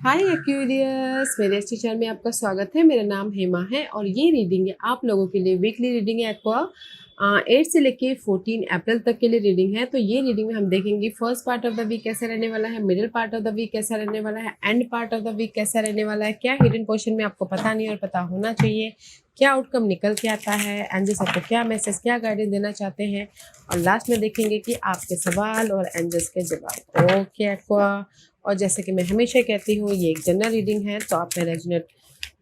हाय Aquarius, मेरे इस channel में आपका स्वागत है। मेरा नाम हेमा है और ये रीडिंग है आप लोगों के लिए। वीकली रीडिंग है एक्वा 8 से लेके 14 अप्रैल तक के लिए रीडिंग है। तो ये रीडिंग में हम देखेंगे first part of the week कैसा रहने वाला है, middle part of the week कैसा रहने वाला है, end part of the week कैसा रहने वाला है, क्या हिडन पोर्शन में आपको पता नहीं और पता होना चाहिए, क्या आउटकम निकल के आता है, एंजल्स आपको क्या मैसेज क्या गाइडेंस देना चाहते हैं, और लास्ट में देखेंगे कि आपके सवाल और एंजल्स के जवाब। ओके एक्वा, और जैसे कि मैं हमेशा कहती हूँ ये एक जनरल रीडिंग है, तो आप में रेजोनेट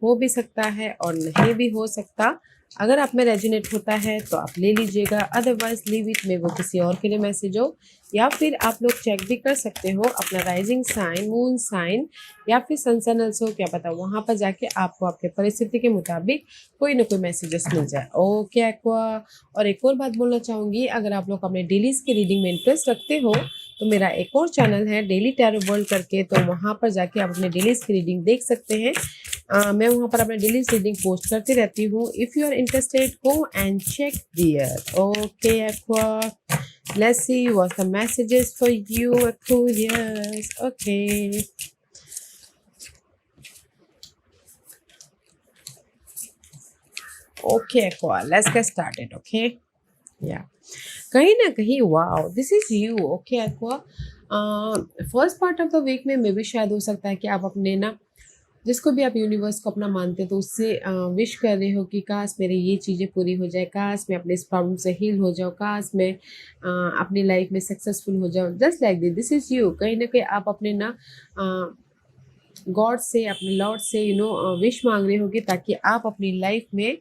हो भी सकता है और नहीं भी हो सकता। अगर आप में रेजोनेट होता है तो आप ले लीजिएगा, अदरवाइज लीव इट, में वो किसी और के लिए मैसेज हो। या फिर आप लोग चेक भी कर सकते हो अपना राइजिंग साइन, मून साइन या फिर सन हो, क्या पता वहाँ पर जाके आपको आपके परिस्थिति के मुताबिक कोई ना कोई मैसेजेस मिल जाए। ओके एक्वा, और एक और बात बोलना चाहूँगी, अगर आप लोग अपने डेलीज की रीडिंग में इंटरेस्ट रखते हो तो मेरा एक और चैनल है डेली टैरो वर्ल्ड करके, तो वहाँ पर जाके आप अपने डेलीज की रीडिंग देख सकते हैं। मैं वहाँ पर अपने डेली रीडिंग पोस्ट करती रहती हूँ। If you are interested go and check there. Okay aqua, let's see what the messages for you Aquarius. Okay okay aqua, let's get started. Okay या कहीं ना कहीं wow this is you. Okay Aqua, first part of the week में मे भी शायद हो सकता है कि आप अपने ना, जिसको भी आप यूनिवर्स को अपना मानते हो तो उससे विश कर रहे हो कि काश मेरी ये चीज़ें पूरी हो जाए, काश मैं अपने इस प्रॉब्लम से हील हो जाऊँ, काश मैं अपनी लाइफ में सक्सेसफुल हो जाऊँ। Just like this is you. कहीं ना कहीं आप अपने ना गॉड से, अपने लॉर्ड से विश मांग रहे होगे ताकि आप अपनी लाइफ में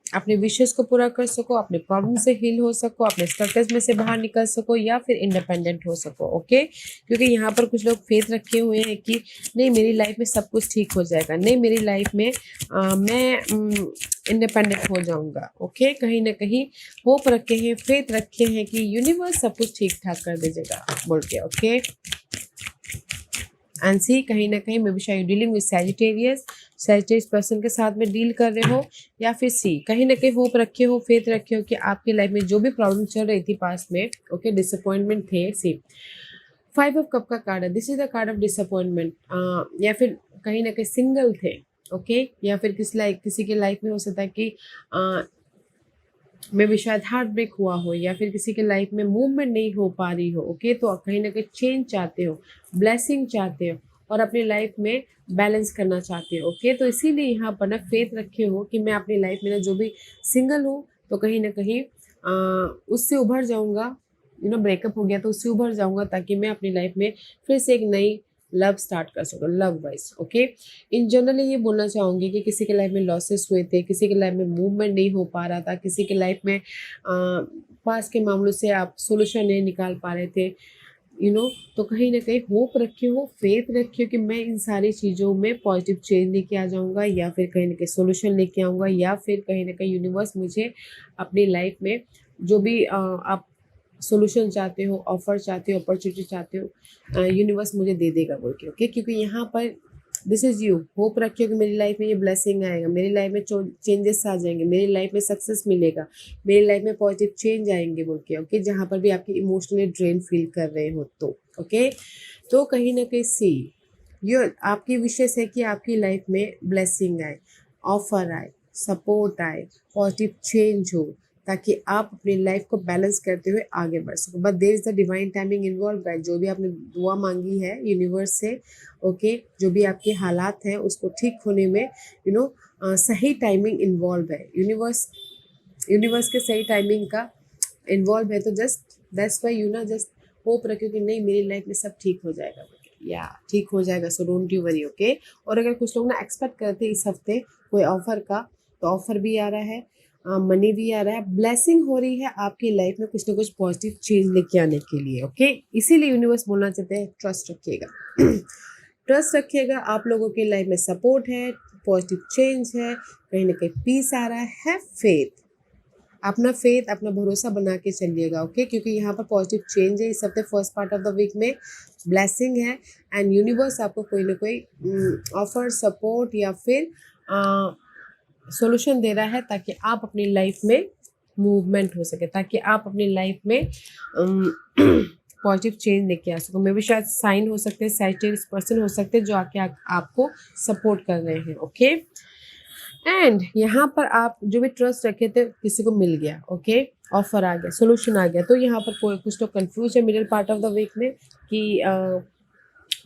अपने विशेस को पूरा कर सको, अपने प्रॉब्लम से हील हो सको, अपने स्ट्रगल्स में से बाहर निकल सको या फिर इंडिपेंडेंट हो सको। ओके, क्योंकि यहाँ पर कुछ लोग फेथ रखे हुए हैं कि नहीं मेरी लाइफ में सब कुछ ठीक हो जाएगा, नहीं मेरी लाइफ में मैं इंडिपेंडेंट हो जाऊंगा। ओके, कहीं ना कहीं होप रखे हैं, फेथ रखे हैं कि यूनिवर्स सब कुछ ठीक ठाक कर दीजिएगा बोल के। ओके एंड सी, कहीं ना कहीं मे बी शायद डीलिंग विद सैजिटेरियस पर्सन के साथ में डील कर रहे हो, या फिर सी कहीं ना कहीं होप रखे हो, फेथ रखे हो कि आपकी लाइफ में जो भी प्रॉब्लम चल रही थी पास में, ओके डिसअपॉइंटमेंट थे। सी 5 ऑफ कप का कार्ड है, this is the card of disappointment. या फिर कहीं ना कहीं सिंगल थे। ओके या फिर किसी के लाइफ में हो सकता है कि मे भी शायद हार्ट ब्रेक हुआ हो, या फिर किसी के लाइफ में मूवमेंट नहीं हो पा रही हो। ओके, तो आप कहीं ना कहीं चेंज चाहते हो, ब्लेसिंग चाहते हो और अपनी लाइफ में बैलेंस करना चाहते हो। ओके, तो इसीलिए यहाँ पर ना फेथ रखे हो कि मैं अपनी लाइफ में ना जो भी सिंगल हूँ तो कहीं ना कहीं उससे उभर जाऊँगा। ब्रेकअप हो गया तो उससे उभर जाऊँगा ताकि मैं अपनी लाइफ में फिर से एक नई लव स्टार्ट कर सकूँ, लव वाइज। ओके, इन जनरली ये बोलना चाहूँगी कि किसी के लाइफ में लॉसेस हुए थे, किसी के लाइफ में मूवमेंट नहीं हो पा रहा था, किसी के लाइफ में पास के मामलों से आप सोल्यूशन नहीं निकाल पा रहे थे, तो कहीं ना कहीं होप रखे हो, फेथ रखे हो कि मैं इन सारी चीज़ों में पॉजिटिव चेंज लेके आ जाऊँगा, या फिर कहीं ना कहीं सोल्यूशन लेके आऊँगा, या फिर कहीं ना कहीं यूनिवर्स मुझे अपनी लाइफ में जो भी आप सोल्यूशन चाहते हो, ऑफर चाहते हो, अपॉर्चुनिटी चाहते हो, यूनिवर्स मुझे दे देगा बोल के। ओके, क्योंकि यहाँ पर दिस इज़ यू, होप रखियो कि मेरी लाइफ में ये ब्लेसिंग आएगा, मेरी लाइफ में चेंजेस आ जाएंगे, मेरी लाइफ में सक्सेस मिलेगा, मेरी लाइफ में पॉजिटिव चेंज आएंगे बोल के। ओके, जहाँ पर भी आपकी इमोशनली ड्रेन फील कर रहे हो तो ओके, तो कहीं ना कहीं सी ये आपकी विशेष है कि आपकी लाइफ में ब्लेसिंग आए, ऑफर आए, सपोर्ट आए, पॉजिटिव चेंज हो, ताकि आप अपनी लाइफ को बैलेंस करते हुए आगे बढ़ सको। But there is the divine timing involve है। जो भी आपने दुआ मांगी है यूनिवर्स से, ओके, जो भी आपके हालात हैं उसको ठीक होने में सही टाइमिंग इन्वॉल्व है। यूनिवर्स के सही टाइमिंग का इन्वॉल्व है, तो just that's why just hope रखियो कि नहीं मेरी लाइफ में सब ठीक हो जाएगा, या ठीक हो जाएगा, so don't you worry. Okay, और अगर कुछ लोग ना एक्सपेक्ट करते हैं इस हफ्ते कोई ऑफर का, तो ऑफर भी आ रहा है, मनी भी आ रहा है, ब्लेसिंग हो रही है आपकी लाइफ में कुछ ना कुछ पॉजिटिव चेंज लेके आने के लिए। ओके, इसीलिए यूनिवर्स बोलना चाहते हैं ट्रस्ट रखिएगा। ट्रस्ट रखिएगा, आप लोगों की लाइफ में सपोर्ट है, पॉजिटिव चेंज है, कहीं ना कहीं पीस आ रहा है फेथ, अपना फेथ, अपना भरोसा बना के चलिएगा। ओके, क्योंकि यहाँ पर पॉजिटिव चेंज है इस हफ्ते, first part of the week में ब्लेसिंग है, एंड यूनिवर्स आपको कोई ना कोई ऑफर, सपोर्ट या फिर सॉल्यूशन दे रहा है ताकि आप अपनी लाइफ में मूवमेंट हो सके, ताकि आप अपनी लाइफ में पॉजिटिव चेंज लेके आ सको। मे भी शायद साइन हो सकते हैं, सैजिटेरियस पर्सन हो सकते हैं जो आके आपको सपोर्ट कर रहे हैं। ओके, एंड यहाँ पर आप जो भी ट्रस्ट रखे थे किसी को मिल गया। ओके, ऑफर आ गया, सोल्यूशन आ गया। तो यहाँ पर कोई कुछ तो कंफ्यूज है middle part of the week में कि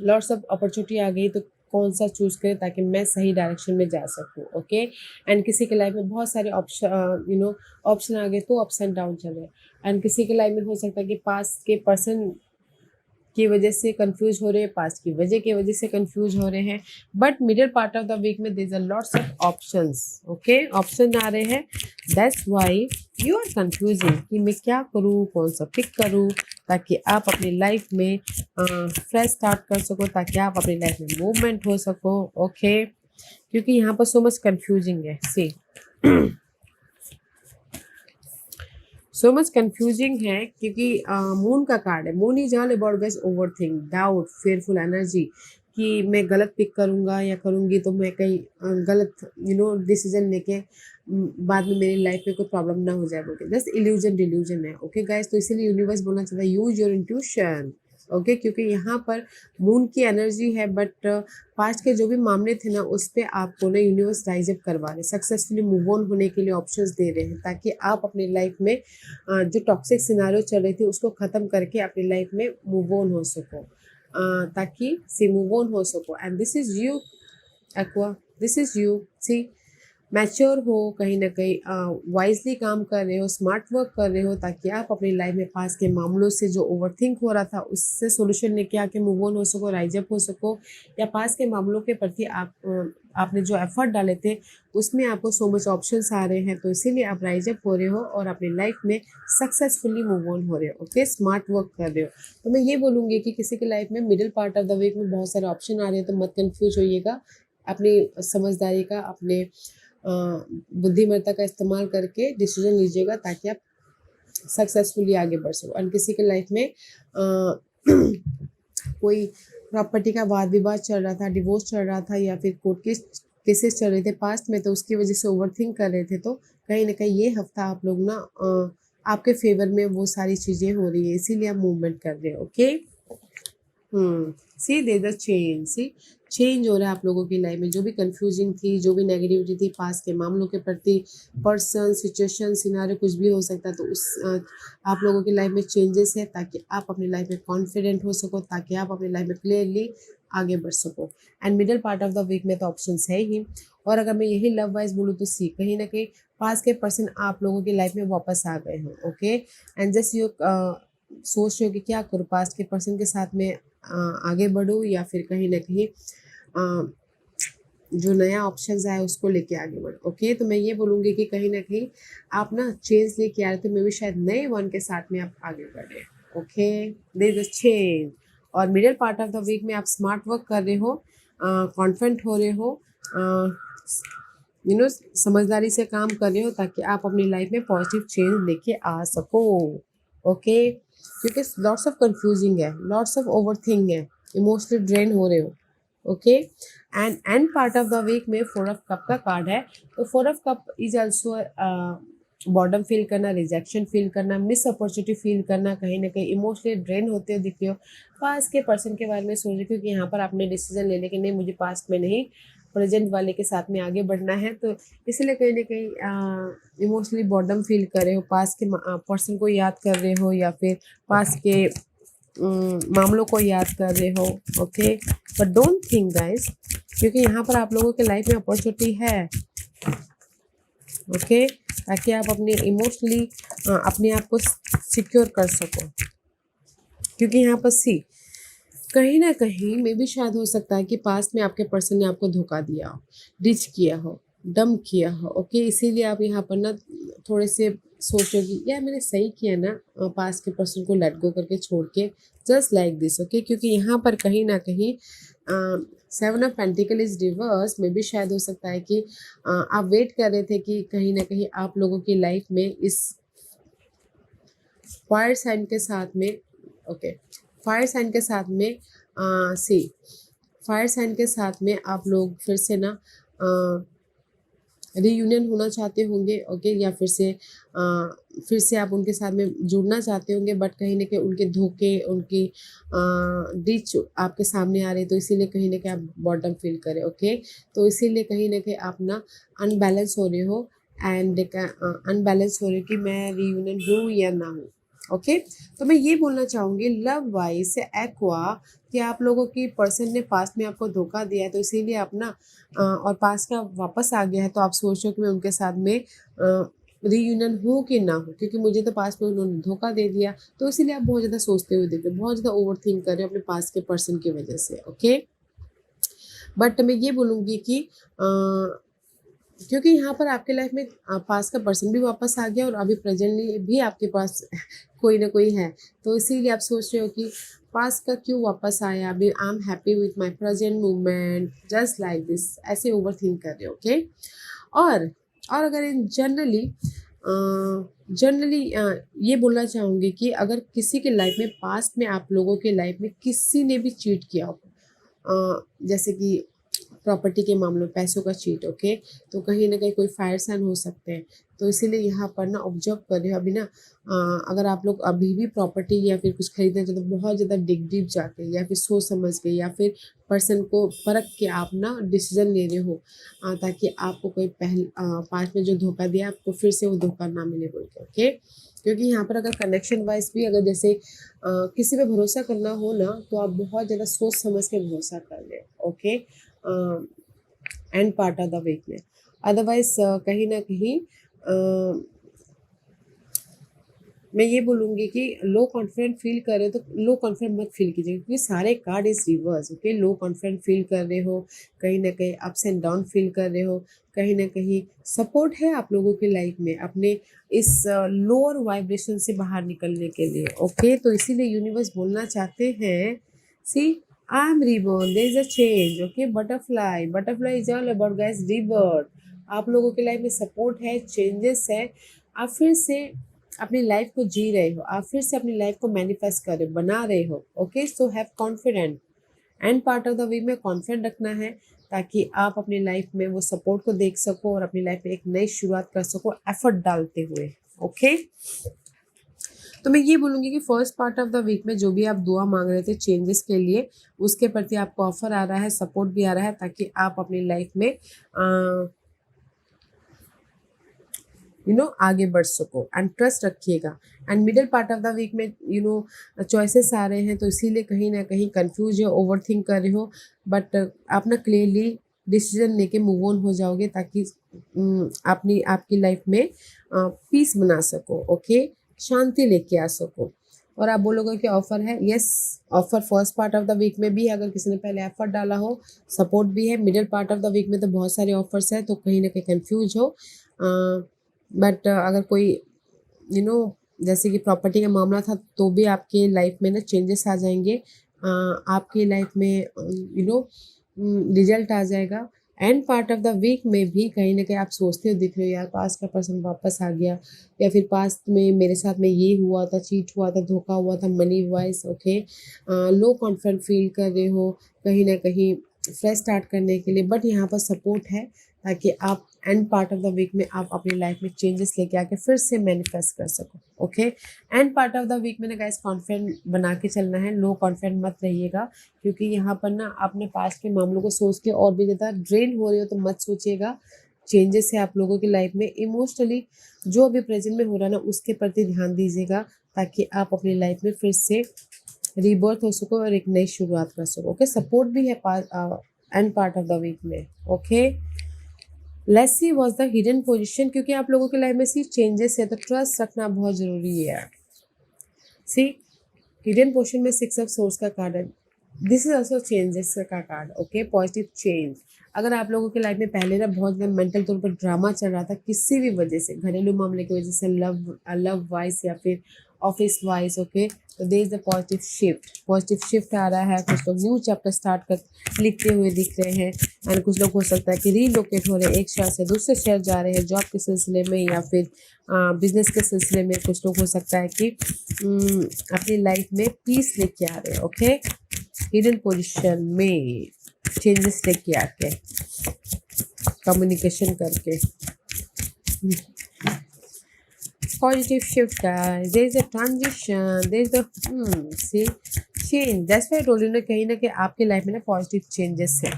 लॉट्स ऑफ अपॉर्चुनिटी आ गई, तो कौन सा चूज़ करें ताकि मैं सही डायरेक्शन में जा सकूं। ओके, एंड किसी के लाइफ में बहुत सारे ऑप्शन ऑप्शन आ गए तो अप्स एंड डाउन चल रहे, एंड किसी के लाइफ में हो सकता है कि पास के पर्सन की वजह से कंफ्यूज हो रहे हैं, पास्ट की वजह की वजह से कंफ्यूज हो रहे हैं। But middle part of the week में there are lots of options. Okay, option आ रहे हैं, that's why you are confusing कि मैं क्या करूँ, कौन सा पिक करूँ, ताकि आप अपनी लाइफ में फ्रेश स्टार्ट कर सको, ताकि आप अपनी लाइफ में मूवमेंट हो सको। ओके, क्योंकि यहाँ पर सो मच कंफ्यूजिंग है। सी सो मच कंफ्यूजिंग है क्योंकि मून का कार्ड है। Moon is all about guys overthink, doubt, fearful energy कि मैं गलत पिक करूँगा या करूँगी तो मैं कहीं गलत डिसीजन लेके बाद में मेरी लाइफ में कोई प्रॉब्लम ना हो जाए बोल के, जस्ट इल्यूजन डिल्यूजन है। ओके गाइस, तो इसीलिए यूनिवर्स बोलना चाहता है यूज योर इंट्यूशन। ओके, क्योंकि यहाँ पर मून की एनर्जी है, बट पास्ट के जो भी मामले थे ना उस पर आपको ना यूनिवर्स राइज अप करवा रहे, सक्सेसफुली मूव ऑन होने के लिए ऑप्शंस दे रहे हैं, ताकि आप अपनी लाइफ में जो टॉक्सिक सिनारियो चल रही थी उसको ख़त्म करके अपनी लाइफ में मूव ऑन हो सको, ताकि सी मूव ऑन हो सको। And this is you Aqua, this is you. See mature हो, कहीं ना कहीं वाइजली काम कर रहे हो, स्मार्ट वर्क कर रहे हो, ताकि आप अपनी लाइफ में पास के मामलों से जो ओवरथिंक हो रहा था उससे सोल्यूशन लेके आके मूव ऑन हो सको, राइज अप हो सको, या पास के मामलों के प्रति आपने जो एफर्ट डाले थे उसमें आपको सो मच ऑप्शंस आ रहे हैं, तो इसीलिए आप राइज अप हो रहे हो और अपनी लाइफ में सक्सेसफुली मूव ऑन हो रहे हो। ओके, स्मार्ट वर्क कर रहे हो। तो मैं ये बोलूँगी कि किसी की लाइफ में middle part of the week में बहुत सारे ऑप्शन आ रहे हैं, तो मत कन्फ्यूज होइएगा, अपनी समझदारी का, अपने बुद्धिमत्ता का इस्तेमाल करके डिसीजन लीजिएगा, ताकि आप सक्सेसफुली आगे बढ़ सको। और किसी के लाइफ में कोई प्रॉपर्टी का वाद विवाद चल रहा था, डिवोर्स चल रहा था, या फिर कोर्ट केसेस चल रहे थे पास्ट में, तो उसकी वजह से ओवरथिंक कर रहे थे, तो कहीं ना कहीं ये हफ्ता आप लोग ना आपके फेवर में वो सारी चीज़ें हो रही है, इसीलिए आप मूवमेंट कर रहे हो। Okay, see there the change, see change हो रहा है आप लोगों की लाइफ में। जो भी कंफ्यूजिंग थी, जो भी नेगेटिविटी थी पास के मामलों के प्रति, पर्सन, सिचुएशन, सिनारियो कुछ भी हो सकता है, तो उस आप लोगों की लाइफ में चेंजेस है, ताकि आप अपनी लाइफ में कॉन्फिडेंट हो सको, ताकि आप अपनी लाइफ में क्लियरली आगे बढ़ सको। And middle part of the week में तो ऑप्शंस है ही। और अगर मैं यही लव वाइज बोलूँ तो सी, कहीं ना कहीं पास के पर्सन आप लोगों की लाइफ में वापस आ गए हैं। ओके, एंड जस्ट यू सोच रहे हो कि क्या करूँ, पास्ट के पर्सन के साथ में आगे बढ़ूँ या फिर कहीं ना कहीं जो नया ऑप्शंस आया उसको लेके आगे बढ़ो। ओके, तो मैं ये बोलूँगी कि कहीं ना कहीं आप ना चेंज लेके आ रहे थे, मैं भी शायद नए वन के साथ में आप आगे बढ़े। Okay, there is a change. और middle part of the week में आप स्मार्ट वर्क कर रहे हो, कॉन्फिडेंट हो रहे हो, समझदारी से काम कर रहे हो, ताकि आप अपनी लाइफ में पॉजिटिव चेंज लेके आ सको। ओके, क्योंकि लॉट्स ऑफ कंफ्यूजिंग है, लॉट्स ऑफ ओवरथिंक है, इमोशनली ड्रेन हो रहे हो। Okay, and part of the week में 4 ऑफ कप का कार्ड है, तो 4 of cup is also boredom feel करना, रिजेक्शन फील करना, मिस अपॉर्चुनिटी फील करना, कहीं ना कहीं इमोशनली ड्रेन होते हो दिख रहे हो, पास्ट के पर्सन के बारे में सोच रहे हो, क्योंकि यहाँ पर आपने डिसीजन ले लिया कि नहीं मुझे पास्ट में नहीं प्रेजेंट वाले के साथ में आगे बढ़ना है, तो इसलिए कहीं ना कहीं इमोशनली बॉर्डम फील कर रहे हो, पास्ट के पर्सन को याद कर रहे हो, या फिर पास्ट के मामलों को याद कर रहे हो। Okay, but don't think guys, क्योंकि यहाँ पर आप लोगों के लाइफ में अपॉर्चुनिटी है। ओके, ताकि आप अपने इमोशनली अपने आप को सिक्योर कर सको, क्योंकि यहाँ पर सी कहीं ना कहीं में भी शायद हो सकता है कि पास्ट में आपके पर्सन ने आपको धोखा दिया हो, डिच किया हो, डम किया हो। ओके, इसीलिए आप यहाँ पर ना थोड़े से सोचोगे यार मैंने सही किया ना पास्ट के पर्सन को लेट गो करके छोड़ के, जस्ट लाइक दिस। ओके, क्योंकि यहाँ पर कहीं ना कहीं 7 ऑफ पेंटिकल इज रिवर्स में भी शायद हो सकता है कि आप वेट कर रहे थे कि कहीं ना कहीं आप लोगों की लाइफ में इस फायर साइन के साथ में, ओके, फायर साइन के साथ में फायर साइन के साथ में आप लोग फिर से ना रीयूनियन होना चाहते होंगे, ओके, या फिर से आप उनके साथ में जुड़ना चाहते होंगे, बट कहीं ना कहीं उनके धोखे, उनकी डिच आपके सामने आ रहे हैं, तो इसीलिए कहीं ना कहीं आप बॉटम फील करें, ओके। तो इसीलिए कहीं ना कहीं आप ना अनबैलेंस हो रहे हो, एंड अनबैलेंस हो रहे हो कि मैं रीयूनियन हूँ या ना हूँ, ओके। तो मैं ये बोलना चाहूँगी लव वाइज से एक्वा कि आप लोगों की पर्सन ने पास्ट में आपको धोखा दिया है, तो इसीलिए आप ना और पास्ट का वापस आ गया है, तो आप सोच रहे हो कि मैं उनके साथ में रीयूनियन हो कि ना हो, क्योंकि मुझे तो पास्ट में उन्होंने धोखा दे दिया, तो इसीलिए आप बहुत ज़्यादा सोचते हुए दिख रहे हो, बहुत ज़्यादा ओवर थिंक कर रहे हो अपने पास्ट के पर्सन की वजह से, ओके। बट मैं ये बोलूँगी कि क्योंकि यहाँ पर आपके लाइफ में पास का पर्सन भी वापस आ गया और अभी प्रेजेंटली भी आपके पास कोई ना कोई है, तो इसीलिए आप सोच रहे हो कि पास का क्यों वापस आया, अभी I am happy with my present movement just like this, ऐसे ओवर थिंक कर रहे हो, ओके। और अगर इन जनरली ये बोलना चाहूँगी कि अगर किसी के लाइफ में पास्ट में आप लोगों के लाइफ में किसी ने भी चीट किया हो, जैसे कि प्रॉपर्टी के मामले में पैसों का चीट, ओके, तो कहीं ना कहीं कोई फायर साइन हो सकते हैं, तो इसीलिए यहाँ पर ना ऑब्जर्व कर रहे हो अभी ना अगर आप लोग अभी भी प्रॉपर्टी या फिर कुछ खरीदना चाहते हो तो बहुत ज़्यादा डिग डीप जाके या फिर सोच समझ के या फिर पर्सन को परख के आप ना डिसीजन ले रहे हो, ताकि आपको कोई पास में जो धोखा दिया आपको फिर से वो धोखा ना मिले बोल के, ओके। क्योंकि यहाँ पर अगर कनेक्शन वाइज भी अगर जैसे किसी पे भरोसा करना हो ना, तो आप बहुत ज़्यादा सोच समझ के भरोसा कर ले, okay, and part of the week में। अदरवाइज कहीं ना कहीं मैं ये बोलूँगी कि लो कॉन्फिडेंट फील कर रहे हो तो लो कॉन्फिडेंट मत फील कीजिए, क्योंकि सारे card is reverse, okay. Low confident feel कर रहे हो, कहीं ना कहीं अप्स एंड डाउन फील कर रहे हो, कहीं ना कहीं सपोर्ट है आप लोगों की लाइफ में अपने इस लोअर वाइब्रेशन से बाहर निकलने के लिए, ओके। तो इसीलिए यूनिवर्स बोलना चाहते हैं, see I am reborn, there is a change, okay. Butterfly is all about guys rebirth. आप लोगों की लाइफ में सपोर्ट है, चेंजेस है, आप फिर से अपनी लाइफ को जी रहे हो, आप फिर से अपनी लाइफ को मैनिफेस्ट कर रहे हो, बना रहे हो, okay. So have confident, and part of the week में कॉन्फिडेंट रखना है, ताकि आप अपनी लाइफ में वो सपोर्ट को देख सको और अपनी लाइफ में एक नई शुरुआत कर सको एफर्ट डालते हुए, ओके। तो मैं ये बोलूँगी कि first part of the week में जो भी आप दुआ मांग रहे थे चेंजेस के लिए, उसके प्रति आपको ऑफर आ रहा है, सपोर्ट भी आ रहा है, ताकि आप अपनी लाइफ में आगे बढ़ सको, एंड ट्रस्ट रखिएगा। And middle part of the week में चॉइसेस आ रहे हैं, तो इसीलिए कहीं ना कहीं कंफ्यूज हो, ओवर थिंक कर रहे हो, बट आप ना क्लियरली डिसीजन लेके मूव ऑन हो जाओगे, ताकि आपकी लाइफ में पीस बना सको, ओके, शांति लेके आ सको। और आप बोलोगे कि ऑफर है, yes, offer first part of the week में भी है, अगर किसी ने पहले एफर्ट डाला हो, सपोर्ट भी है। Middle part of the week में तो बहुत सारे ऑफर्स हैं, तो कहीं ना कहीं कंफ्यूज हो, बट अगर कोई जैसे कि प्रॉपर्टी का मामला था, तो भी आपके लाइफ में ना चेंजेस आ जाएंगे, आपकी लाइफ में रिजल्ट आ जाएगा। End part of the week में भी कहीं ना कहीं आप सोचते हो दिख रहे हो, यार पास्ट का पर्सन वापस आ गया, या फिर पास्ट में मेरे साथ में ये हुआ था, चीट हुआ था, धोखा हुआ था मनी वाइज, ओके। लो कॉन्फिडेंट फील कर रहे हो कहीं ना कहीं फ्रेश स्टार्ट करने के लिए, बट यहाँ पर सपोर्ट है, ताकि आप end part of the week में आप अपनी लाइफ में चेंजेस लेके आके फिर से मैनिफेस्ट कर सको, okay. And part of the week में ना गाइस कॉन्फिडेंट बना के चलना है, लो कॉन्फिडेंट मत रहिएगा, क्योंकि यहाँ पर ना अपने पास्ट के मामलों को सोच के और भी ज़्यादा ड्रेन हो रहे हो, तो मत सोचिएगा। चेंजेस है आप लोगों की लाइफ में, इमोशनली जो अभी प्रेजेंट में हो रहा है ना, उसके प्रति ध्यान दीजिएगा, ताकि आप अपनी लाइफ में फिर से रीबर्थ हो सको और एक नई शुरुआत कर सको, ओके। सपोर्ट भी है end part of the week में, okay. Let's see was the hidden position, क्योंकि आप लोगों की लाइफ में सी चेंजेस है, तो ट्रस्ट रखना बहुत ज़रूरी है। सी हिडन पोजिशन में 6 ऑफ सोर्स का कार्ड है, दिस इज ऑल्सो चेंजेस का कार्ड, ओके, पॉजिटिव चेंज। अगर आप लोगों की लाइफ में पहले ना बहुत ज़्यादा मेंटल तौर पर ड्रामा चल रहा था, किसी भी वजह से, घरेलू मामले की वजह से, लव वाइज या फिर ऑफिस वाइज, ओके, तो there is the positive shift आ रहा है। कुछ लोग न्यू चैप्टर स्टार्ट कर लिखते हुए दिख रहे हैं, एंड कुछ लोग हो सकता है कि रीलोकेट हो रहे हैं, एक शहर से दूसरे शहर जा रहे हैं जॉब के सिलसिले में या फिर बिजनेस के सिलसिले में। कुछ लोग हो सकता है कि अपनी लाइफ में पीस लेके आ रहे हैं, ओके, हिडन पोजीशन में चेंजेस लेके आके, कम्युनिकेशन करके। Positive shift, guys. There is a transition. There is the see change. That's why I told you ना कहीं आपके लाइफ में ना पॉजिटिव चेंजेस है.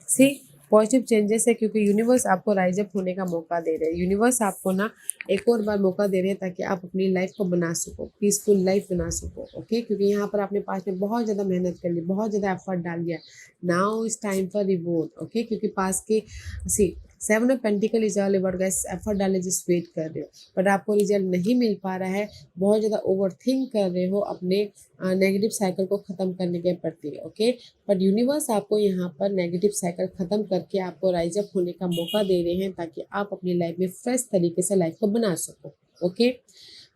See पॉजिटिव चेंजेस है क्योंकि यूनिवर्स आपको राइज अप होने का मौका दे रहे हैं. यूनिवर्स आपको ना एक और बार मौका दे रहे हैं ताकि आप अपनी लाइफ को बना सको, पीसफुल लाइफ बना सको. ओके, क्योंकि यहाँ पर आपने पास्ट में बहुत ज़्यादा मेहनत कर ली, बहुत ज़्यादा एफर्ट डाल दिया. Now is time for reward. Okay, क्योंकि पास्ट के सी 7 of pentacle is all about guys effort डालने जिस वेट कर रहे हो बट आपको रिजल्ट नहीं मिल पा रहा है. बहुत ज़्यादा ओवर थिंक कर रहे हो अपने नेगेटिव साइकिल को ख़त्म करने के प्रति. ओके, बट यूनिवर्स आपको यहाँ पर नेगेटिव साइकिल ख़त्म करके आपको राइज अप होने का मौका दे रहे हैं ताकि आप अपनी लाइफ में फ्रेश तरीके से लाइफ को बना सको. ओके,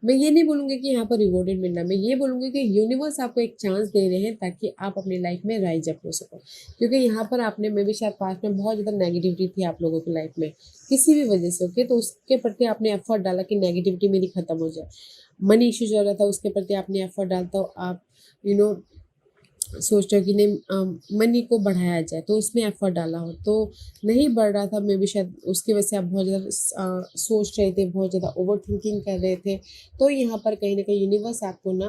मैं ये नहीं बोलूँगी कि यहाँ पर रिवॉर्डेड मिलना, मैं ये बोलूँगी कि यूनिवर्स आपको एक चांस दे रहे हैं ताकि आप अपनी लाइफ में राइज अप हो सको. क्योंकि यहाँ पर आपने मे भी शायद पास्ट में बहुत ज़्यादा नेगेटिविटी थी आप लोगों की लाइफ में किसी भी वजह से. ओके, तो उसके प्रति आपने एफर्ट डाला कि नेगेटिविटी मेरी ख़त्म हो जाए. मनी इश्यूज हो रहा था, उसके प्रति आपने एफर्ट डालता हो. आप सोच रहे हो कि नहीं मनी को बढ़ाया जाए, तो उसमें एफर्ट डाला हो तो नहीं बढ़ रहा था. मे भी शायद उसकी वजह से आप बहुत ज़्यादा सोच रहे थे, बहुत ज़्यादा ओवर थिंकिंग कर रहे थे. तो यहाँ पर कहीं ना कहीं यूनिवर्स आपको ना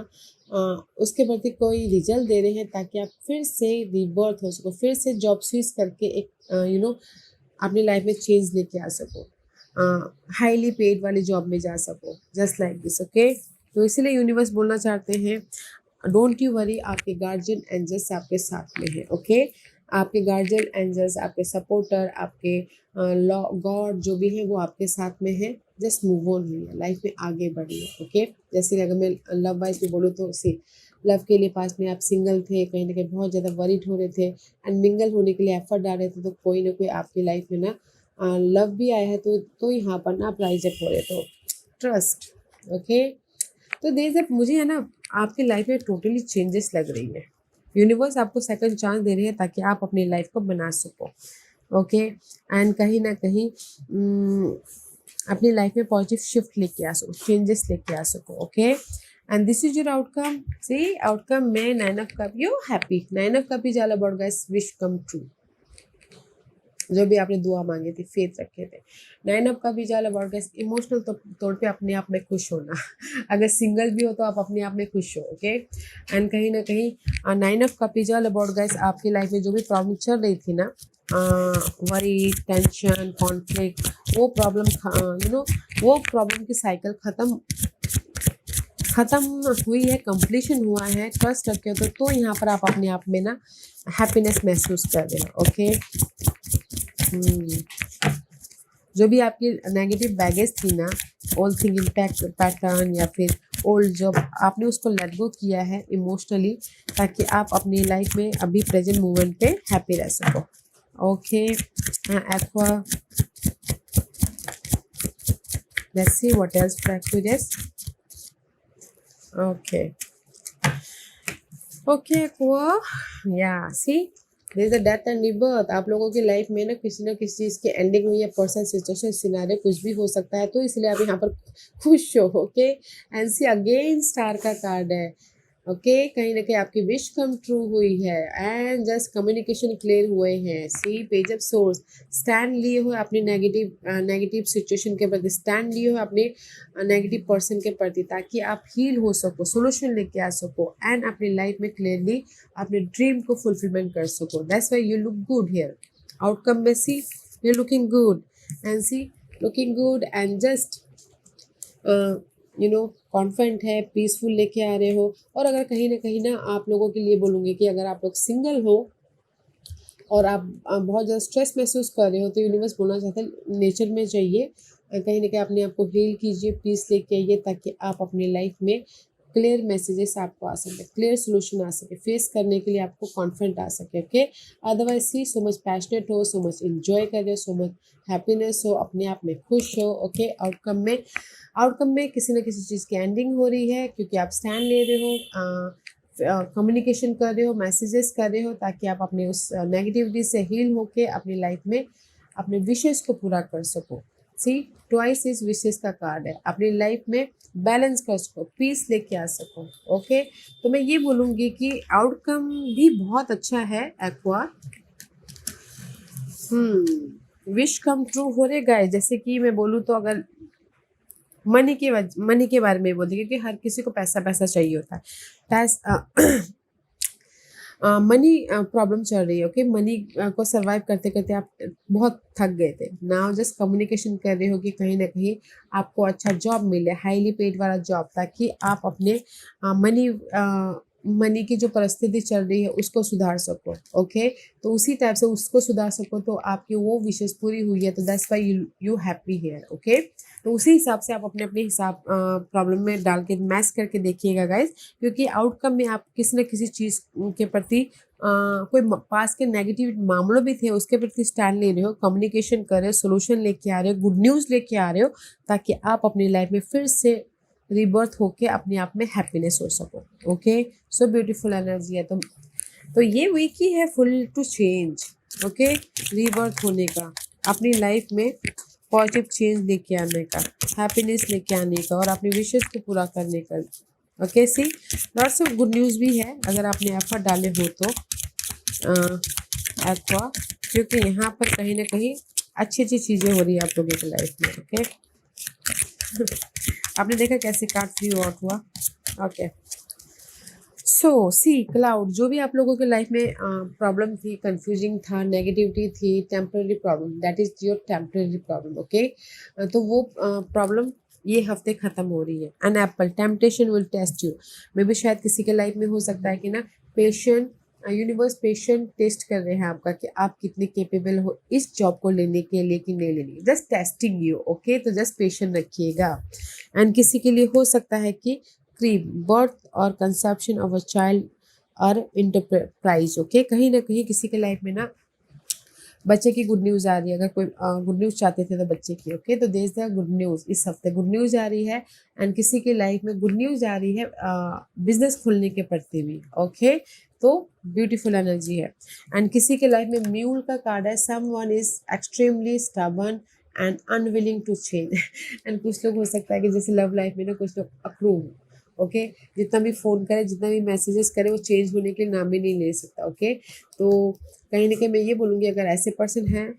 उसके प्रति कोई रिजल्ट दे रहे हैं ताकि आप फिर से रिबर्थ हो सको, फिर से जॉब स्विच करके एक अपनी लाइफ में चेंज लेके आ सको, हाईली पेड वाली जॉब में जा सको, जस्ट लाइक दिस. ओके, तो इसीलिए यूनिवर्स बोलना चाहते हैं डोंट यू वरी, आपके गार्जियन एंजल्स आपके साथ में है. ओके, आपके गार्जियन एंजल्स, आपके सपोर्टर, आपके गॉड जो भी है वो आपके साथ में है. जस्ट मूव ऑन हुई है, लाइफ में आगे बढ़िए. ओके, जैसे कि अगर मैं लव वाइज में बोलूँ तो सी लव के लिए पास में आप सिंगल थे, कहीं ना कहीं बहुत ज़्यादा वरीड हो रहे थे एंड मिंगल होने के लिए एफर्ट डाल रहे थे, तो कोई ना कोई आपकी लाइफ में ना लव भी आया है. तो यहाँ पर ना आप राइज अप हो रहे. तो ट्रस्ट. ओके, तो देर मुझे है ना आपकी लाइफ में टोटली चेंजेस लग रही है. यूनिवर्स आपको सेकंड चांस दे रही है ताकि आप अपनी लाइफ को बना सको. ओके, एंड कहीं ना कहीं अपनी लाइफ में पॉजिटिव शिफ्ट लेके आ सको, चेंजेस लेके आ सको. Okay, and this is your outcome. See outcome में 9 of cup, you happy. 9 of cup is all about guys wish come true. जो भी आपने दुआ मांगी थी, फेथ रखे थे. 9 of cup is all about guys emotional तौर पे अपने आप में खुश होना. अगर सिंगल भी हो तो आप अपने आप में खुश हो. ओके, एंड कहीं ना कहीं 9 of cup is all about guys आपकी लाइफ में जो भी प्रॉब्लम चल रही थी ना, वरी, टेंशन, कॉन्फ्लिक्ट, वो प्रॉब्लम वो प्रॉब्लम की साइकिल ख़त्म हुई है, कंप्लीशन हुआ है. ट्रस्ट रखे हो तो यहाँ पर आप अपने आप में ना हैप्पीनेस महसूस कर रहे हो. ओके, जो भी आपकी नेगेटिव बैगेज थी ना, ओल्ड थिंकिंग पैटर्न या फिर ओल्ड जॉब, आपने उसको लेट गो किया है इमोशनली ताकि आप अपनी लाइफ में अभी प्रेजेंट मोमेंट पे हैप्पी रह सको. Okay, aqua, let's see what else for Aquarius. Okay okay aqua, yeah see there is a death and rebirth. आप लोगों की लाइफ में ना किसी चीज़ की एंडिंग हुई है, पर्सन, सिचुएशन, सिनेरियो कुछ भी हो सकता है. तो इसलिए आप यहाँ पर खुश हो. Okay, and see again star का कार्ड है. ओके, कहीं ना कहीं आपकी विश कम ट्रू हुई है एंड जस्ट कम्युनिकेशन क्लियर हुए हैं. सी पेज ऑफ सोर्स, स्टैंड लिए हो अपनी नेगेटिव सिचुएशन के प्रति, स्टैंड लिए हो अपने नेगेटिव पर्सन के प्रति ताकि आप हील हो सको, सोल्यूशन लेके आ सको एंड अपनी लाइफ में क्लियरली अपने ड्रीम को फुलफिलमेंट कर सको. That's why you look good here. Outcome में see you looking good and see looking good and just confident है, पीसफुल लेके आ रहे हो. और अगर कहीं ना आप लोगों के लिए बोलूँगी कि अगर आप लोग सिंगल हो और आप बहुत ज़्यादा स्ट्रेस महसूस कर रहे हो तो यूनिवर्स बोलना चाहता है नेचर में जाइए, कहीं ना कहीं अपने आप को हील कीजिए, पीस लेके आइए ताकि आप अपनी लाइफ में क्लियर मैसेजेस आपको आ सके, क्लियर सोल्यूशन आ सके, फेस करने के लिए आपको कॉन्फिडेंट आ सके. ओके, अदरवाइज सी सो मच पैशनेट हो, सो मच इन्जॉय कर रहे हो, सो मच हैप्पीनेस हो, अपने आप में खुश हो. ओके, आउटकम में किसी न किसी चीज़ की एंडिंग हो रही है क्योंकि आप स्टैंड ले रहे हो, कम्युनिकेशन कर रहे हो, मैसेजेस कर रहे हो ताकि आप अपने उस नेगेटिविटी से हील होके अपनी लाइफ में अपने विशेष को पूरा कर सको. सी ट्वाइस इज विशेष का कार्ड है. अपनी लाइफ में बैलेंस कर सको, पीस लेके आ सको. ओके, तो मैं ये बोलूँगी कि आउटकम भी बहुत अच्छा है एक्वा. विश कम ट्रू हो रहे गाइस. जैसे कि मैं बोलूँ तो अगर मनी के बारे में बोलते हैं, क्योंकि हर किसी को पैसा पैसा चाहिए होता है। मनी प्रॉब्लम चल रही है, ओके। मनी को सरवाइव करते करते आप बहुत थक गए थे। नाउ जस्ट कम्युनिकेशन कर रहे हो कि कहीं ना कहीं आपको अच्छा जॉब मिले, हाईली पेड वाला जॉब, ताकि आप अपने मनी की जो परिस्थिति चल रही है उसको सुधार सको, ओके। तो उसी टाइप से उसको सुधार सको, तो आपकी वो विशेष पूरी हुई है, तो that's why you happy here, okay. तो उसी हिसाब से आप अपने अपने हिसाब प्रॉब्लम में डाल के मैच करके देखिएगा गाइज, क्योंकि आउटकम में आप किसी न किसी चीज़ के प्रति कोई पास के नेगेटिव मामलों भी थे उसके प्रति स्टैंड ले रहे हो, कम्युनिकेशन कर रहे हो, सोल्यूशन लेके आ रहे हो, गुड न्यूज़ लेके आ रहे हो, ताकि आप अपनी लाइफ में फिर से रीबर्थ होके अपने आप में हैप्पीनेस हो सको, ओके। सो ब्यूटीफुल एनर्जी है। तो ये वीक ही है full to change, okay. Rebirth होने का, अपनी लाइफ में पॉजिटिव चेंज लेके आने का, हैप्पीनेस लेके आने का, और अपनी विशेष को पूरा करने का, okay. See lots of good news भी है अगर आपने एफर्ट डाले हो तो एक्वा, क्योंकि यहाँ पर कहीं ना कहीं अच्छी अच्छी चीज़ें हो रही है आप लोगों की लाइफ में, ओके। आपने देखा कैसे कार्ड फ्री आउट हुआ, ओके। सो सी क्लाउड, जो भी आप लोगों के लाइफ में प्रॉब्लम थी, कंफ्यूजिंग था, नेगेटिविटी थी, temporary problem, that is your temporary problem, okay. तो वो प्रॉब्लम ये हफ्ते ख़त्म हो रही है। An apple temptation will test you, maybe शायद किसी के लाइफ में हो सकता है कि ना पेशेंट, यूनिवर्स पेशेंट टेस्ट कर रहे हैं आपका कि आप कितने केपेबल हो इस जॉब को लेने के लिए कि नहीं लेनी, जस्ट टेस्टिंग यू, ओके। तो जस्ट पेशेंट रखिएगा। एंड किसी के लिए हो सकता है कि बर्थ और कंसेप्शन ऑफ अ चाइल्ड और इंटरप्राइज, ओके। कहीं ना कहीं किसी के लाइफ में ना बच्चे की गुड न्यूज़ आ रही है। अगर कोई गुड न्यूज़ चाहते थे तो बच्चे की, ओके। तो देश द गुड न्यूज़, इस हफ्ते गुड न्यूज़ आ रही है। एंड किसी की लाइफ में गुड न्यूज़ आ रही है बिजनेस खुलने के प्रति भी, ओके। तो ब्यूटीफुल एनर्जी है। एंड किसी के लाइफ में म्यूल का कार्ड है, someone is extremely stubborn and unwilling to change. एंड कुछ लोग हो सकता है कि जैसे लव लाइफ में ना कुछ लोग अप्रूव, ओके, जितना भी फ़ोन करे, जितना भी मैसेजेस करे, वो चेंज होने के लिए नाम भी नहीं ले सकता, ओके। तो कहीं ना कहीं मैं ये बोलूँगी अगर ऐसे पर्सन हैं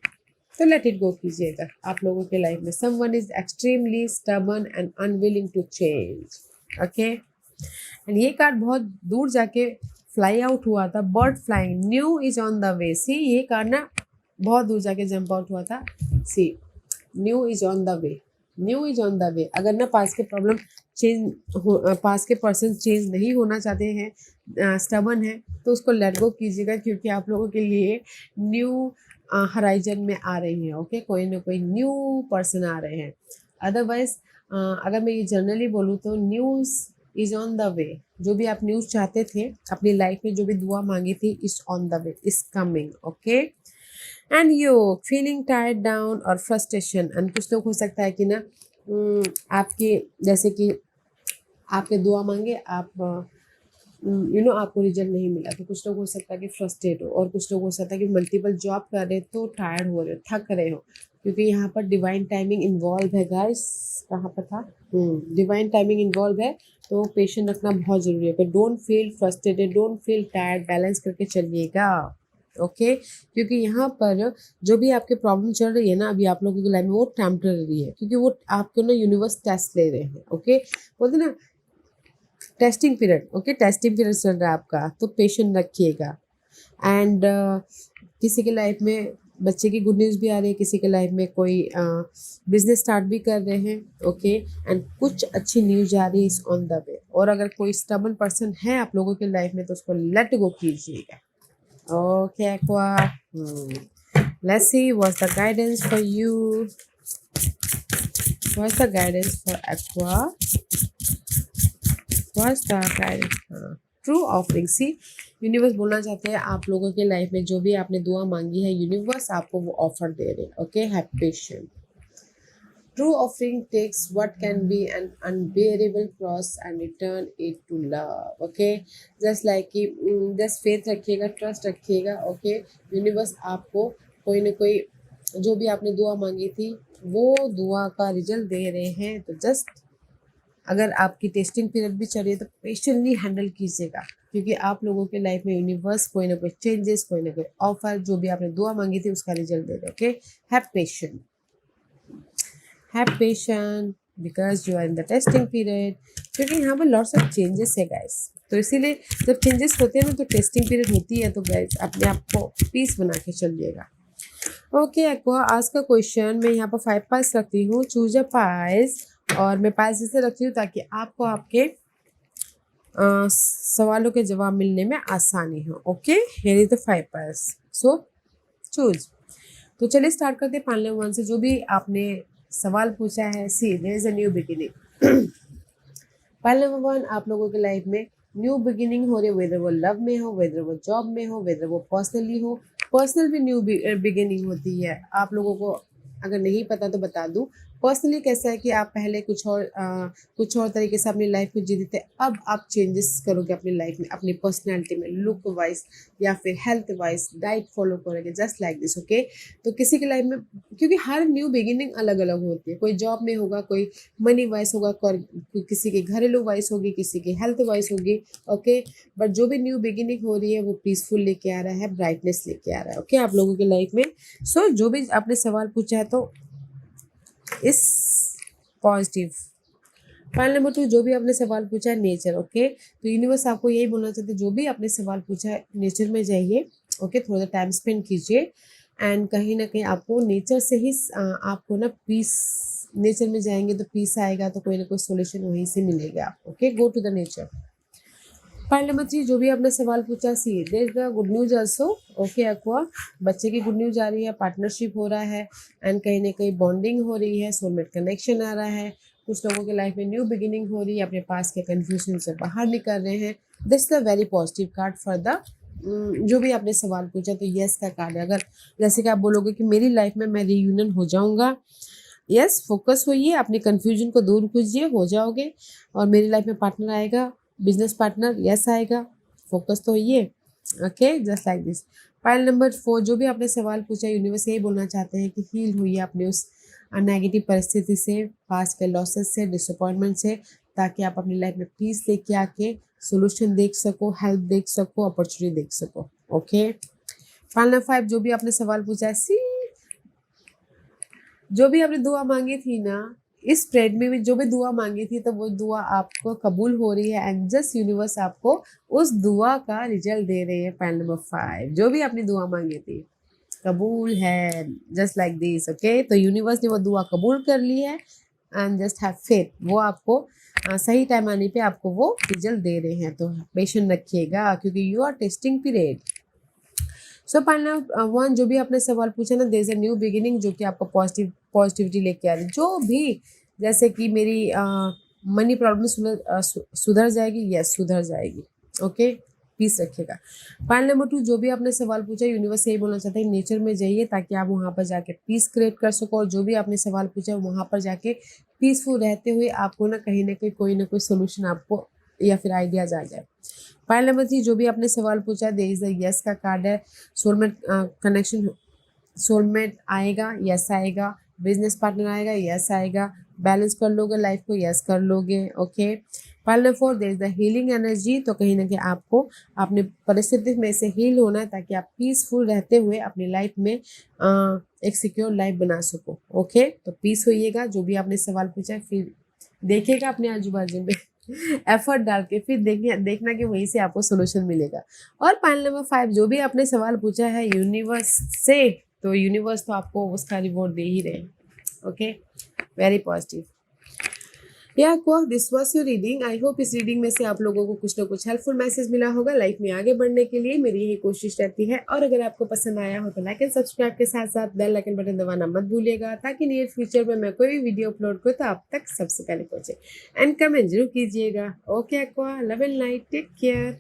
तो लेट इट गो कीजिएगा आप लोगों के लाइफ में। Someone is extremely stubborn and unwilling to change, okay. And ये कार्ड बहुत दूर जाके फ्लाई आउट हुआ था, bird flying, new is on the way. See ये कार्ड ना बहुत दूर जाके जंप आउट हुआ था। See new is on the way, new is on the way. अगर ना पास के प्रॉब्लम चेंज हो, पास के पर्सन चेंज नहीं होना चाहते हैं, स्टबन है, तो उसको लेट गो कीजिएगा, क्योंकि आप लोगों के लिए न्यू हराइजन में आ रही हैं, ओके। कोई ना कोई न्यू पर्सन आ रहे हैं। अदरवाइज अगर मैं ये जनरली बोलूँ तो न्यूज़ इज ऑन द वे। जो भी आप न्यूज़ चाहते थे अपनी लाइफ में, जो भी दुआ मांगी थी, is on the way, is coming, okay. And you feeling tired down और फ्रस्ट्रेशन। एंड कुछ लोग हो सकता है कि ना आपके जैसे कि आपने दुआ मांगे, आप आपको रिजल्ट नहीं मिला, तो कुछ लोग हो सकता है कि फ्रस्ट्रेट हो, और कुछ लोग हो सकता है कि मल्टीपल जॉब कर रहे तो टायर्ड हो रहे हो, थक रहे हो, क्योंकि यहाँ पर डिवाइन टाइमिंग इन्वॉल्व है गाइस। कहाँ पर था, डिवाइन टाइमिंग इन्वॉल्व है, तो पेशेंट रखना बहुत ज़रूरी है। Don't feel frustrated, don't feel tired, balance करके चलिएगा, ओके। क्योंकि यहाँ पर जो भी आपके प्रॉब्लम चल रही है ना अभी आप लोगों की लाइफ में, वो टेम्पररी है, क्योंकि वो आपको ना यूनिवर्स टेस्ट ले रहे हैं, ओके। बोलते ना testing period, okay, testing period चल रहा है आपका, तो पेशेंट रखिएगा। एंड किसी के लाइफ में बच्चे की गुड न्यूज़ भी आ रही है, किसी के लाइफ में कोई बिजनेस स्टार्ट भी कर रहे हैं, ओके। एंड कुछ अच्छी न्यूज़ आ रही है, इज ऑन द वे। और अगर कोई स्टबन पर्सन है आप लोगों के लाइफ में, तो उसको लेट गो कीजिएगा, okay aqua. Let's see what's the guidance for you, what's the guidance for Aqua, true offering. See universe बोलना चाहते हैं आप लोगों के लाइफ में जो भी आपने दुआ मांगी है, यूनिवर्स आपको वो ऑफर दे रहे हैं, okay. Have patience. True offering takes what can be an unbearable cross and return it to love, okay. Just like कि जस्ट फेथ रखिएगा, ट्रस्ट रखिएगा, ओके। यूनिवर्स आपको कोई ना कोई जो भी आपने दुआ मांगी थी वो दुआ का रिजल्ट दे रहे हैं। तो जस्ट अगर आपकी टेस्टिंग पीरियड भी चल रही है तो पेशेंटली हैंडल कीजिएगा, क्योंकि आप लोगों के लाइफ में यूनिवर्स कोई ना कोई चेंजेस, कोई ना कोई ऑफर, जो भी आपने दुआ मांगी थी उसका रिजल्ट दे रहे, okay. Have patience, have patience, because you are in the testing period, क्योंकि यहाँ पर लॉट्स ऑफ चेंजेस है गाइस। तो इसीलिए जब चेंजेस होते हैं ना तो टेस्टिंग पीरियड होती है, तो गाइस अपने आप को पीस बना के चलिएगा। ओके एक्वा, आज का क्वेश्चन मैं यहाँ पर 5 पास रखती हूँ, चूज अ पाइस, और मैं पाइस इसे रखती हूँ ताकि आपको आपके सवालों के जवाब मिलने में आसानी हो। Okay, here is the 5 price, so choose. तो चलिए स्टार्ट करते हैं पार्ट 1 से। जो भी आपने सवाल पूछा है, see there is a new beginning. Part number 1, आप लोगों के लाइफ में न्यू बिगिनिंग हो रही है, वेदर वो लव में हो, वेदर वो जॉब में हो, वेदर वो पर्सनली हो। पर्सनल भी न्यू बिगिनिंग होती है। आप लोगों को अगर नहीं पता तो बता दूं, पर्सनली कैसा है कि आप पहले कुछ और तरीके से अपनी लाइफ को जीते थे, अब आप चेंजेस करोगे अपनी लाइफ में, अपनी पर्सनैलिटी में, लुक वाइज या फिर हेल्थ वाइज, डाइट फॉलो करोगे, जस्ट लाइक दिस। ओके, तो किसी की लाइफ में, क्योंकि हर न्यू बिगिनिंग अलग अलग होती है, कोई जॉब में होगा, कोई मनी वाइज होगा, किसी के घरेलू वाइज होगी, किसी की हेल्थ वाइज होगी। ओके, बट जो भी न्यू बिगिनिंग हो रही है वो पीसफुल लेके आ रहा है, ब्राइटनेस लेके आ रहा है। ओके, आप लोगों की लाइफ में। सो जो भी आपने सवाल पूछा है तो इस पॉजिटिव। पॉइंट नंबर 2, जो भी आपने सवाल पूछा है नेचर। ओके, तो यूनिवर्स आपको यही बोलना चाहते हैं, जो भी आपने सवाल पूछा है नेचर में जाइए। ओके, थोड़ा सा टाइम स्पेंड कीजिए, एंड कहीं ना कहीं आपको नेचर से ही आपको ना पीस, नेचर में जाएंगे तो पीस आएगा, तो कोई ना कोई सोल्यूशन वहीं से मिलेगा आपको। Okay, go to the nature. Point number 3, जो भी आपने सवाल पूछा, see there is the good news also. Okay aqua, बच्चे की गुड न्यूज आ रही है, पार्टनरशिप हो रहा है, एंड कहीं ना कहीं बॉन्डिंग हो रही है, सोलमेट कनेक्शन आ रहा है। कुछ लोगों के लाइफ में न्यू बिगिनिंग हो रही है, अपने पास के कन्फ्यूजन से बाहर निकल रहे हैं। This is a very positive card for the जो भी आपने सवाल पूछा, तो यस का कार्ड है। अगर जैसे कि आप बोलोगे कि मेरी लाइफ में मैं रीयूनियन हो जाऊंगा, यस, फोकस होइए, अपने कन्फ्यूजन को दूर कीजिए, हो जाओगे। और मेरी लाइफ में पार्टनर आएगा, बिजनेस पार्टनर, यस आएगा, फोकस तो होइए। Okay, just like this. File number 4, जो भी आपने सवाल पूछा, यूनिवर्स यही बोलना चाहते हैं कि हील हुई अपने उस नेगेटिव परिस्थिति से, पास के लॉसेस से, डिसअपॉइंटमेंट से, ताकि आप अपनी लाइफ में पीस लेके आके सोल्यूशन देख सको, हेल्प देख सको, अपॉर्चुनिटी देख सको। ओके, फाइल नंबर 5, जो भी आपने सवाल पूछा है, सी जो भी आपने दुआ मांगी थी ना, इस स्प्रेड में भी जो भी दुआ मांगी थी, तो वो दुआ आपको कबूल हो रही है, एंड जस्ट यूनिवर्स आपको उस दुआ का रिजल्ट दे रहे हैं। पॉइंट नंबर 5, जो भी आपने दुआ मांगी थी कबूल है, जस्ट लाइक दिस। ओके, तो यूनिवर्स ने वो दुआ कबूल कर ली है, एंड जस्ट हैव फेथ, वो आपको सही टाइम आने पे आपको वो रिजल्ट दे रहे हैं। तो पेशेंट रखिएगा, क्योंकि you are testing period. So पढ़ना 1, जो भी आपने सवाल पूछा ना, there is a new beginning, जो कि आपको पॉजिटिविटी लेके आ रही है। जो भी, जैसे कि मेरी मनी प्रॉब्लम सुधर जाएगी, यस सुधर जाएगी। ओके, पीस रखिएगा। पॉइंट नंबर 2, जो भी आपने सवाल पूछा, यूनिवर्स यही बोलना चाहता है, नेचर में जाइए ताकि आप वहाँ पर जाके पीस क्रिएट कर सको, और जो भी आपने सवाल पूछा वहाँ पर जाके पीसफुल रहते हुए आपको ना कहीं ना कहीं कोई ना कोई सोल्यूशन आपको या फिर आइडियाज आ जाए। फाइल नंबर 3, जो भी आपने सवाल पूछा, देयर इज अ यस का कार्ड है। सोलमेट कनेक्शन, सोलमेट आएगा, यस आएगा, बिजनेस पार्टनर आएगा, यस आएगा, बैलेंस कर लोगे लाइफ को, यस कर लोगे। Okay, file number 4, there is the healing energy, तो कहीं ना कहीं आपको अपने परिस्थिति में से हील होना है ताकि आप पीसफुल रहते हुए अपनी लाइफ में एक सिक्योर लाइफ बना सको। ओके, तो पीस होइएगा। जो भी आपने सवाल पूछा, फिर देखिएगा अपने आजू बाजू में एफर्ट डाल के, फिर देखना कि वहीं से आपको सोल्यूशन मिलेगा। और पॉइंट नंबर 5, जो भी आपने सवाल पूछा है यूनिवर्स से, तो यूनिवर्स तो आपको उसका रिवॉर्ड दे ही रहे हैं। Okay, very positive. या को this was your reading. I hope इस रीडिंग में से आप लोगों को कुछ ना कुछ हेल्पफुल मैसेज मिला होगा। लाइफ में आगे बढ़ने के लिए मेरी यही कोशिश रहती है। और अगर आपको पसंद आया हो तो लाइक एंड सब्सक्राइब के साथ साथ बेल आइकन बटन दबाना मत भूलिएगा, ताकि नियर फ्यूचर में मैं कोई भी वीडियो अपलोड करूँ तो आप तक सबसे पहले पहुंचे। एंड कमेंट जरूर कीजिएगा। Okay Aqua, love and light, take care.